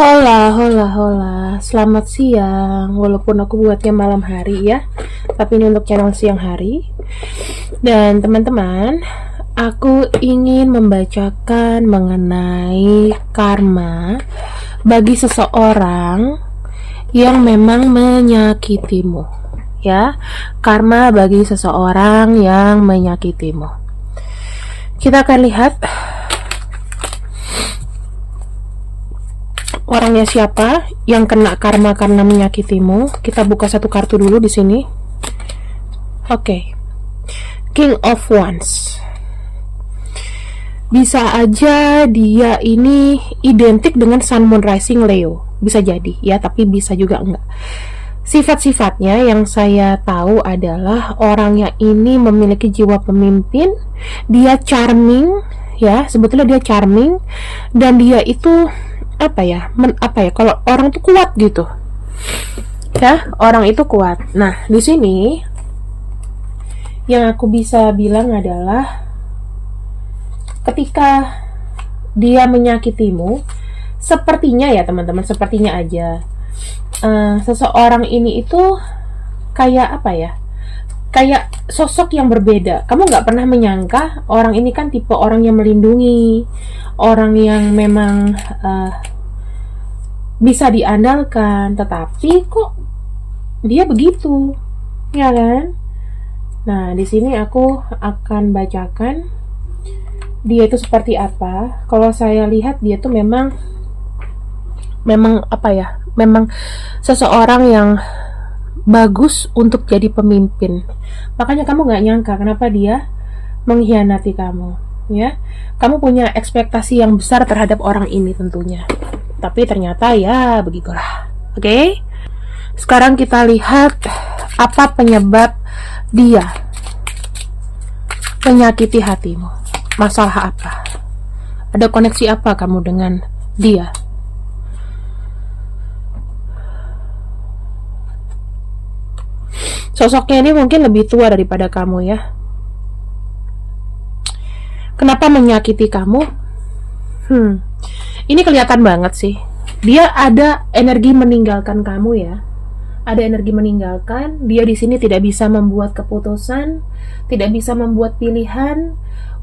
Hola, hola, hola. Selamat siang. Walaupun aku buatnya malam hari ya, tapi ini untuk channel siang hari. Dan teman-teman, aku ingin membacakan mengenai karma bagi seseorang yang memang menyakitimu. Ya, karma bagi seseorang yang menyakitimu. Kita akan lihat orangnya siapa yang kena karma karena menyakitimu. Kita buka satu kartu dulu di sini. Oke. King of Wands. Bisa aja dia ini identik dengan Sun Moon Rising Leo. Bisa jadi ya, tapi bisa juga enggak. Sifat-sifatnya yang saya tahu adalah orangnya ini memiliki jiwa pemimpin. Dia charming ya, sebetulnya dia charming, dan dia itu kalau orang tuh kuat gitu ya, orang itu kuat. Nah, di sini yang aku bisa bilang adalah ketika dia menyakitimu, sepertinya ya teman-teman, sepertinya aja seseorang ini itu kayak kayak sosok yang berbeda. Kamu nggak pernah menyangka orang ini kan tipe orang yang melindungi, orang yang memang bisa diandalkan, tetapi kok dia begitu, ya kan? Nah, di sini aku akan bacakan dia itu seperti apa. Kalau saya lihat dia tuh memang memang seseorang yang bagus untuk jadi pemimpin. Makanya kamu nggak nyangka kenapa dia mengkhianati kamu, ya. Kamu punya ekspektasi yang besar terhadap orang ini tentunya. Tapi ternyata ya begitulah. Oke? Sekarang kita lihat apa penyebab dia menyakiti hatimu. Masalah apa? Ada koneksi apa kamu dengan dia? Sosoknya ini mungkin lebih tua daripada kamu ya. Kenapa menyakiti kamu? Ini kelihatan banget sih. Dia ada energi meninggalkan kamu ya. Ada energi meninggalkan. Dia di sini tidak bisa membuat keputusan, tidak bisa membuat pilihan.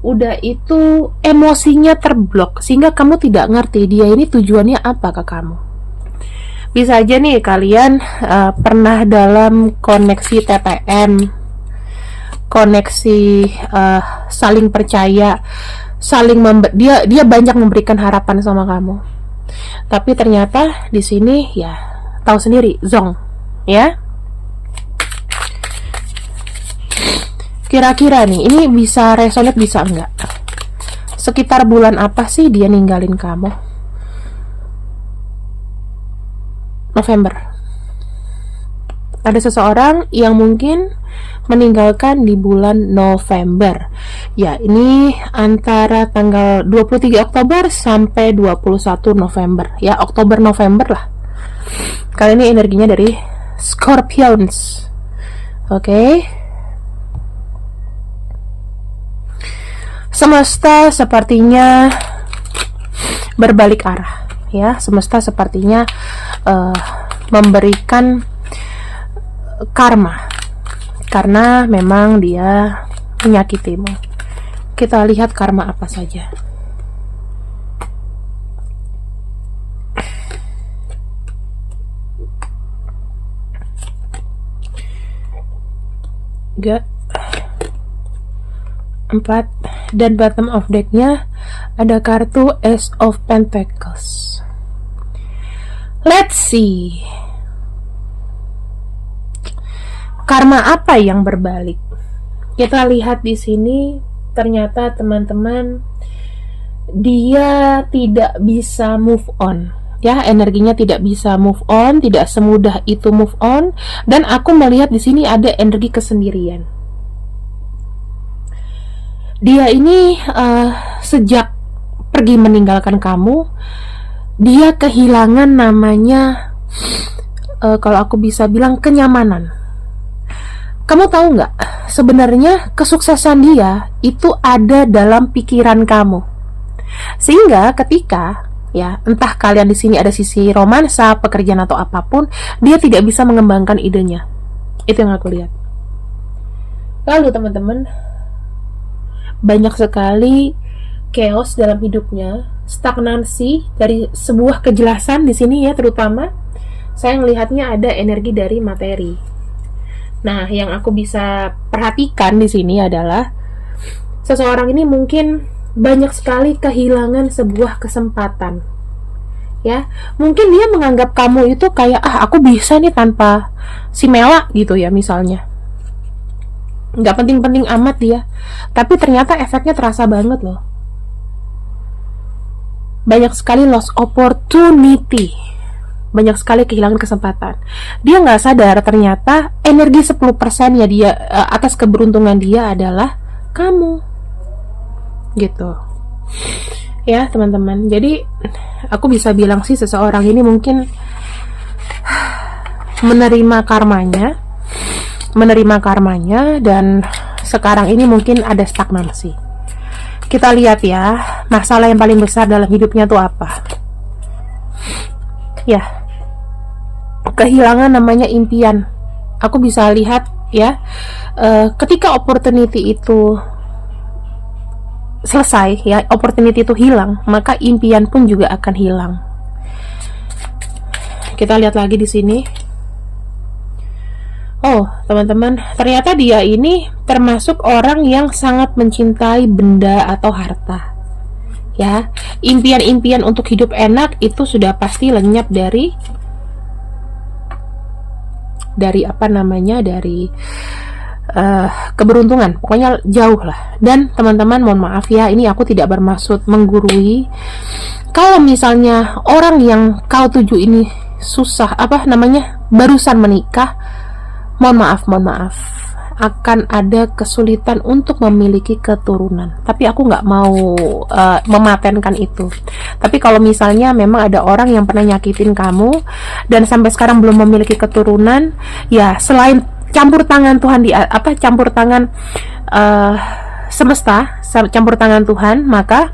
Udah itu emosinya terblok sehingga kamu tidak ngerti dia ini tujuannya apa ke kamu. Bisa aja nih kalian pernah dalam koneksi TTM, koneksi saling percaya, dia banyak memberikan harapan sama kamu, tapi ternyata di sini ya tahu sendiri, zong ya. Kira-kira nih ini bisa resonate bisa enggak? Sekitar bulan apa sih dia ninggalin kamu? November. Ada seseorang yang mungkin meninggalkan di bulan November. Ya, ini antara tanggal 23 Oktober sampai 21 November. Ya, Oktober November lah. Kali ini energinya dari Scorpions. Oke. Semesta sepertinya berbalik arah. Ya, semesta sepertinya memberikan karma karena memang dia menyakitimu. Kita lihat karma apa saja. Gak 4, dan bottom of decknya ada kartu Ace of Pentacles. Let's see. Karma apa yang berbalik? Kita lihat di sini, ternyata teman-teman dia tidak bisa move on. Ya, energinya tidak bisa move on, tidak semudah itu move on, dan aku melihat di sini ada energi kesendirian. Dia ini sejak pergi meninggalkan kamu, dia kehilangan namanya kalau aku bisa bilang kenyamanan. Kamu tahu nggak, sebenarnya kesuksesan dia itu ada dalam pikiran kamu. Sehingga ketika Ya, entah kalian di sini ada sisi romansa, pekerjaan atau apapun, dia tidak bisa mengembangkan idenya. Itu yang aku lihat. Lalu teman-teman, banyak sekali chaos dalam hidupnya, stagnansi dari sebuah kejelasan di sini ya, terutama saya melihatnya ada energi dari materi. Nah, yang aku bisa perhatikan di sini adalah seseorang ini mungkin banyak sekali kehilangan sebuah kesempatan. Ya, mungkin dia menganggap kamu itu kayak aku bisa nih tanpa si Mela gitu ya misalnya. Nggak penting-penting amat dia, tapi ternyata efeknya terasa banget loh. Banyak sekali lost opportunity, banyak sekali kehilangan kesempatan. Dia nggak sadar ternyata energi 10% ya dia atas keberuntungan dia adalah kamu gitu ya teman-teman. Jadi aku bisa bilang sih seseorang ini mungkin menerima karmanya dan sekarang ini mungkin ada stagnansi. Kita lihat ya, masalah yang paling besar dalam hidupnya tuh apa ya, kehilangan namanya impian. Aku bisa lihat ya, ketika opportunity itu selesai ya, opportunity itu hilang, maka impian pun juga akan hilang. Kita lihat lagi di sini. Oh, teman-teman, ternyata dia ini termasuk orang yang sangat mencintai benda atau harta. Ya, impian-impian untuk hidup enak itu sudah pasti lenyap dari apa namanya, dari keberuntungan, pokoknya jauh lah. Dan teman-teman, mohon maaf ya, ini aku tidak bermaksud menggurui. Kalau misalnya orang yang kau tuju ini susah, apa namanya, barusan menikah, mohon maaf, akan ada kesulitan untuk memiliki keturunan. Tapi aku nggak mau mematenkan itu. Tapi kalau misalnya memang ada orang yang pernah nyakitin kamu dan sampai sekarang belum memiliki keturunan, ya selain campur tangan Tuhan campur tangan semesta, campur tangan Tuhan, maka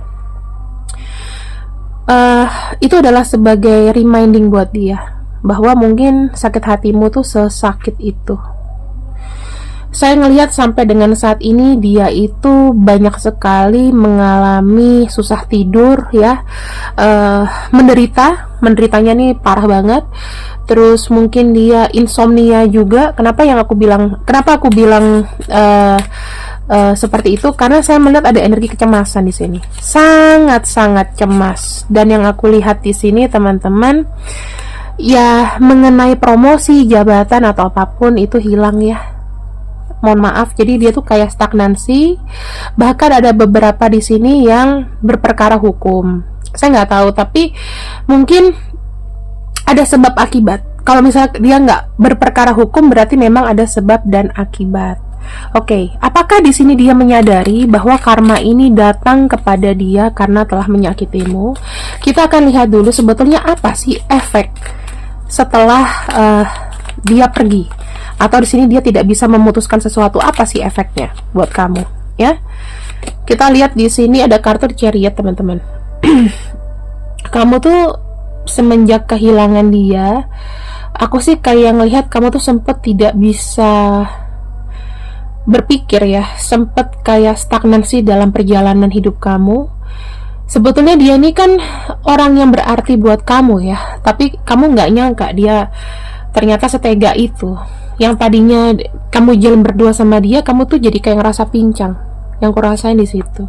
itu adalah sebagai reminding buat dia bahwa mungkin sakit hatimu tuh sesakit itu. Saya ngelihat sampai dengan saat ini dia itu banyak sekali mengalami susah tidur ya, menderitanya nih parah banget. Terus mungkin dia insomnia juga. Kenapa aku bilang seperti itu? Karena saya melihat ada energi kecemasan di sini, sangat-sangat cemas. Dan yang aku lihat di sini teman-teman, ya mengenai promosi, jabatan atau apapun itu hilang ya. Mohon maaf, jadi dia tuh kayak stagnansi. Bahkan ada beberapa di sini yang berperkara hukum. Saya nggak tahu, tapi mungkin ada sebab akibat. Kalau misalnya dia nggak berperkara hukum, berarti memang ada sebab dan akibat. Oke, apakah di sini dia menyadari bahwa karma ini datang kepada dia karena telah menyakitimu? Kita akan lihat dulu sebetulnya apa sih efek setelah dia pergi, atau di sini dia tidak bisa memutuskan sesuatu. Apa sih efeknya buat kamu ya? Kita lihat di sini ada kartu Chariot teman-teman. Kamu tuh semenjak kehilangan dia, aku sih kayak ngelihat kamu tuh sempet tidak bisa berpikir ya, sempet kayak stagnansi dalam perjalanan hidup kamu. Sebetulnya dia ini kan orang yang berarti buat kamu ya, tapi kamu nggak nyangka dia ternyata setega itu. Yang tadinya kamu jalan berdua sama dia, kamu tuh jadi kayak ngerasa pincang. Yang kurasain di situ.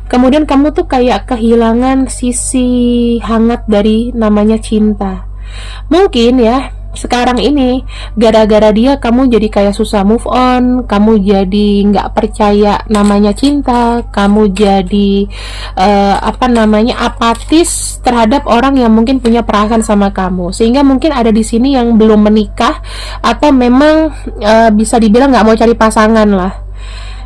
Kemudian kamu tuh kayak kehilangan sisi hangat dari namanya cinta. Mungkin ya, sekarang ini gara-gara dia kamu jadi kayak susah move on, kamu jadi nggak percaya namanya cinta, kamu jadi apatis terhadap orang yang mungkin punya perasaan sama kamu, sehingga mungkin ada di sini yang belum menikah atau memang bisa dibilang nggak mau cari pasangan lah.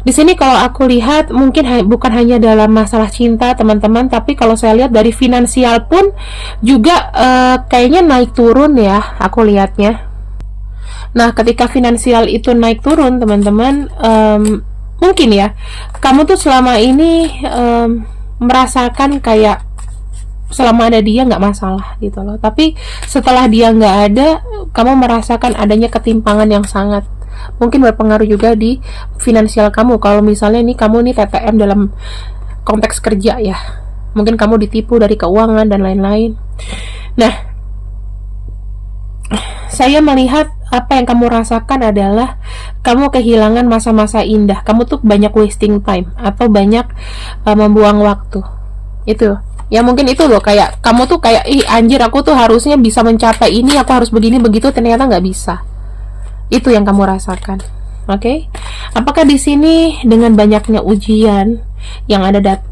Di sini kalau aku lihat mungkin bukan hanya dalam masalah cinta teman-teman, tapi kalau saya lihat dari finansial pun juga kayaknya naik turun ya, aku lihatnya. Nah, ketika finansial itu naik turun teman-teman, mungkin ya kamu tuh selama ini merasakan kayak selama ada dia nggak masalah gitu loh. Tapi setelah dia nggak ada, kamu merasakan adanya ketimpangan yang sangat mungkin berpengaruh juga di finansial kamu. Kalau misalnya nih kamu nih TTM dalam konteks kerja ya, mungkin kamu ditipu dari keuangan dan lain-lain. Nah, saya melihat apa yang kamu rasakan adalah kamu kehilangan masa-masa indah. Kamu tuh banyak wasting time atau banyak membuang waktu. Itu ya, mungkin itu loh, kayak kamu tuh kayak, ih anjir, aku tuh harusnya bisa mencapai ini, aku harus begini begitu, ternyata nggak bisa. Itu yang kamu rasakan. Oke, apakah di sini dengan banyaknya ujian yang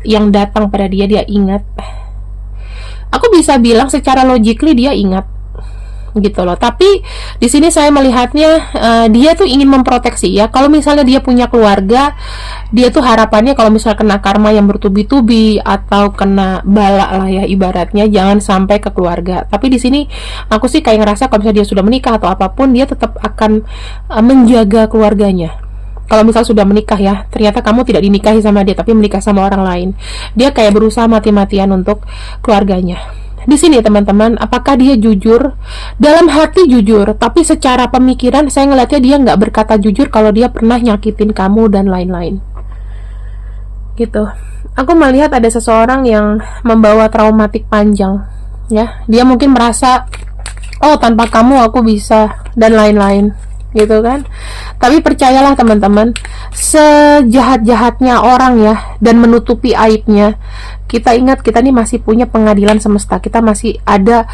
yang datang pada dia ingat? Aku bisa bilang secara logically dia ingat gitu loh. Tapi di sini saya melihatnya dia tuh ingin memproteksi ya. Kalau misalnya dia punya keluarga, dia tuh harapannya kalau misalnya kena karma yang bertubi-tubi atau kena bala lah ya ibaratnya, jangan sampai ke keluarga. Tapi di sini aku sih kayak ngerasa kalau misalnya dia sudah menikah atau apapun, dia tetap akan menjaga keluarganya. Kalau misal sudah menikah ya, ternyata kamu tidak dinikahi sama dia tapi menikah sama orang lain, dia kayak berusaha mati-matian untuk keluarganya. Di sini teman-teman, apakah dia jujur? Dalam hati jujur, tapi secara pemikiran saya ngeliatnya dia nggak berkata jujur kalau dia pernah nyakitin kamu dan lain-lain. Gitu. Aku melihat ada seseorang yang membawa traumatik panjang. Ya, dia mungkin merasa, oh tanpa kamu aku bisa dan lain-lain. Gitu kan. Tapi percayalah teman-teman, sejahat-jahatnya orang ya dan menutupi aibnya, kita ingat kita nih masih punya pengadilan semesta. Kita masih ada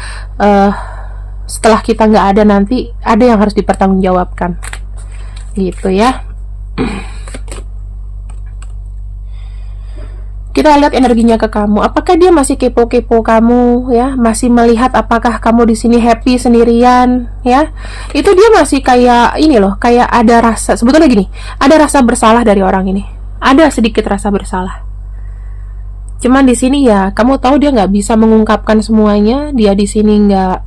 setelah kita nggak ada nanti ada yang harus dipertanggungjawabkan gitu ya. Kita lihat energinya ke kamu. Apakah dia masih kepo-kepo kamu ya? Masih melihat apakah kamu di sini happy sendirian ya? Itu dia masih kayak ini loh, kayak ada rasa, sebetulnya gini, ada rasa bersalah dari orang ini. Ada sedikit rasa bersalah. Cuman di sini ya, kamu tahu dia nggak bisa mengungkapkan semuanya. Dia di sini nggak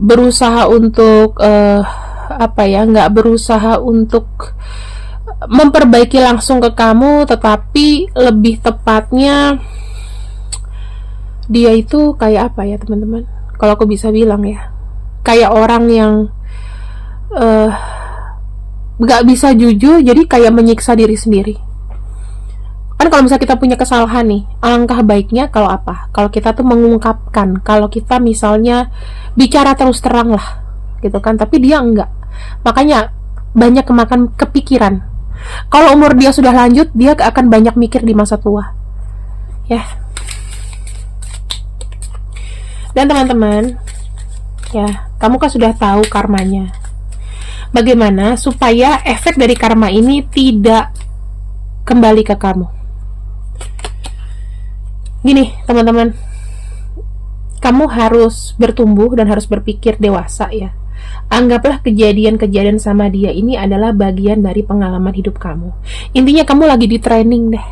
berusaha untuk nggak berusaha untuk memperbaiki langsung ke kamu, tetapi lebih tepatnya dia itu kayak apa ya teman-teman, kalau aku bisa bilang ya, kayak orang yang gak bisa jujur, jadi kayak menyiksa diri sendiri. Kan kalau misalnya kita punya kesalahan nih, alangkah baiknya kalau apa, kalau kita tuh mengungkapkan, kalau kita misalnya bicara terus terang lah gitu kan. Tapi dia enggak, makanya banyak kemakan kepikiran. Kalau umur dia sudah lanjut, dia akan banyak mikir di masa tua ya. Dan teman-teman ya, kamu kan sudah tahu karmanya. Bagaimana supaya efek dari karma ini tidak kembali ke kamu? Gini teman-teman, kamu harus bertumbuh dan harus berpikir dewasa ya. Anggaplah kejadian-kejadian sama dia ini adalah bagian dari pengalaman hidup kamu. Intinya kamu lagi di training deh.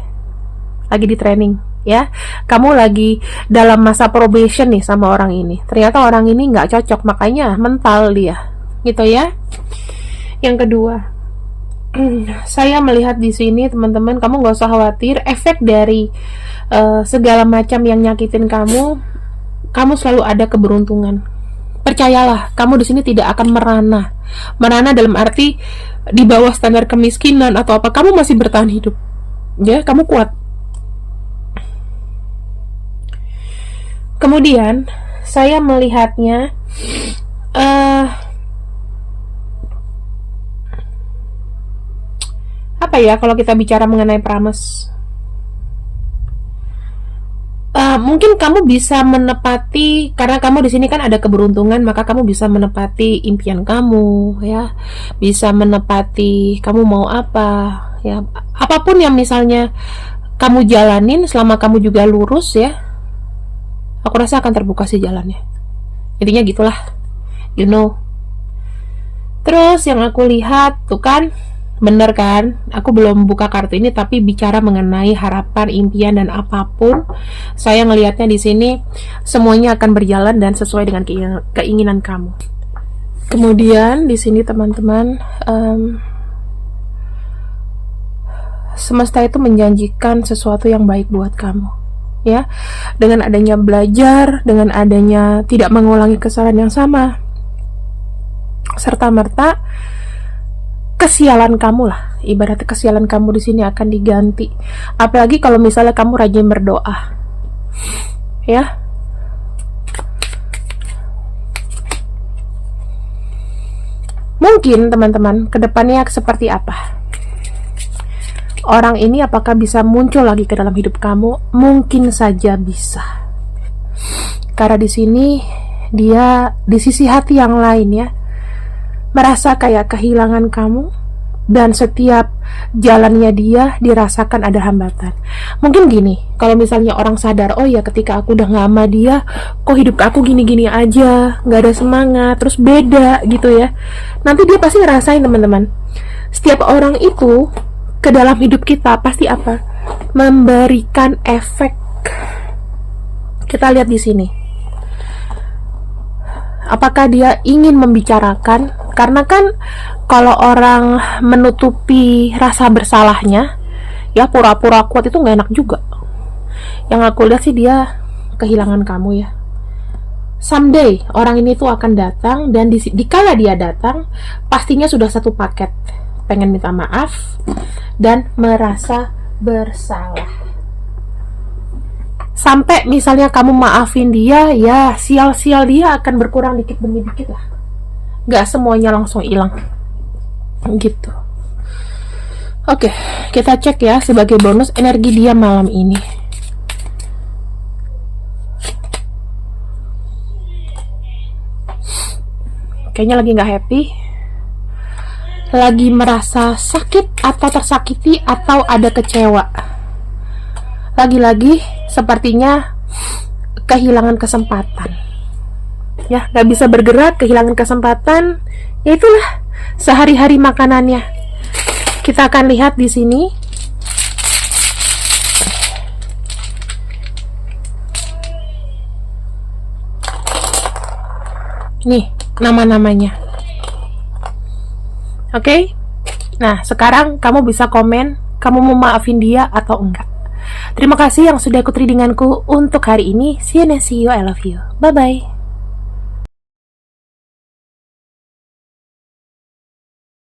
Lagi di training ya. Kamu lagi dalam masa probation nih sama orang ini. Ternyata orang ini nggak cocok, makanya mental dia. Gitu ya. Yang kedua, saya melihat di sini teman-teman, kamu nggak usah khawatir efek dari segala macam yang nyakitin kamu. Kamu selalu ada keberuntungan. Percayalah, kamu di sini tidak akan merana. Merana dalam arti di bawah standar kemiskinan atau apa, kamu masih bertahan hidup. Ya, kamu kuat. Kemudian, saya melihatnya apa ya kalau kita bicara mengenai promise? Mungkin kamu bisa menepati, karena kamu di sini kan ada keberuntungan, maka kamu bisa menepati impian kamu ya, bisa menepati kamu mau apa ya, apapun yang misalnya kamu jalanin selama kamu juga lurus ya, aku rasa akan terbuka sih jalannya. Intinya gitulah, you know. Terus yang aku lihat tuh kan, bener kan, aku belum buka kartu ini tapi bicara mengenai harapan, impian dan apapun, saya ngelihatnya di sini semuanya akan berjalan dan sesuai dengan keinginan kamu. Kemudian di sini teman-teman, semesta itu menjanjikan sesuatu yang baik buat kamu ya. Dengan adanya belajar, dengan adanya tidak mengulangi kesalahan yang sama, serta merta kesialan kamu lah, ibaratnya kesialan kamu di sini akan diganti. Apalagi kalau misalnya kamu rajin berdoa, ya. Mungkin teman-teman kedepannya seperti apa? Orang ini apakah bisa muncul lagi ke dalam hidup kamu? Mungkin saja bisa. Karena di sini dia di sisi hati yang lain ya, merasa kayak kehilangan kamu, dan setiap jalannya dia dirasakan ada hambatan. Mungkin gini, kalau misalnya orang sadar, oh ya ketika aku udah gak sama dia, kok hidup aku gini-gini aja, gak ada semangat, terus beda gitu ya. Nanti dia pasti ngerasain teman-teman, setiap orang itu ke dalam hidup kita pasti apa? Memberikan efek. Kita lihat di sini. Apakah dia ingin membicarakan? Karena kan kalau orang menutupi rasa bersalahnya, ya pura-pura kuat itu nggak enak juga. Yang aku lihat sih dia kehilangan kamu ya. Someday orang ini tuh akan datang, dan dikala dia datang pastinya sudah satu paket, pengen minta maaf dan merasa bersalah. Sampai misalnya kamu maafin dia, ya sial-sial dia akan berkurang dikit demi dikit lah. Gak semuanya langsung hilang gitu. Oke, kita cek ya sebagai bonus energi dia malam ini. Kayaknya lagi gak happy, lagi merasa sakit atau tersakiti, atau ada kecewa. Lagi-lagi sepertinya kehilangan kesempatan ya, gak bisa bergerak, kehilangan kesempatan. Ya itulah sehari-hari makanannya. Kita akan lihat di sini. Nih nama-namanya. Oke? Nah, sekarang kamu bisa komen, kamu mau maafin dia atau enggak. Terima kasih yang sudah ikut readinganku untuk hari ini. See you, I love you. Bye-bye.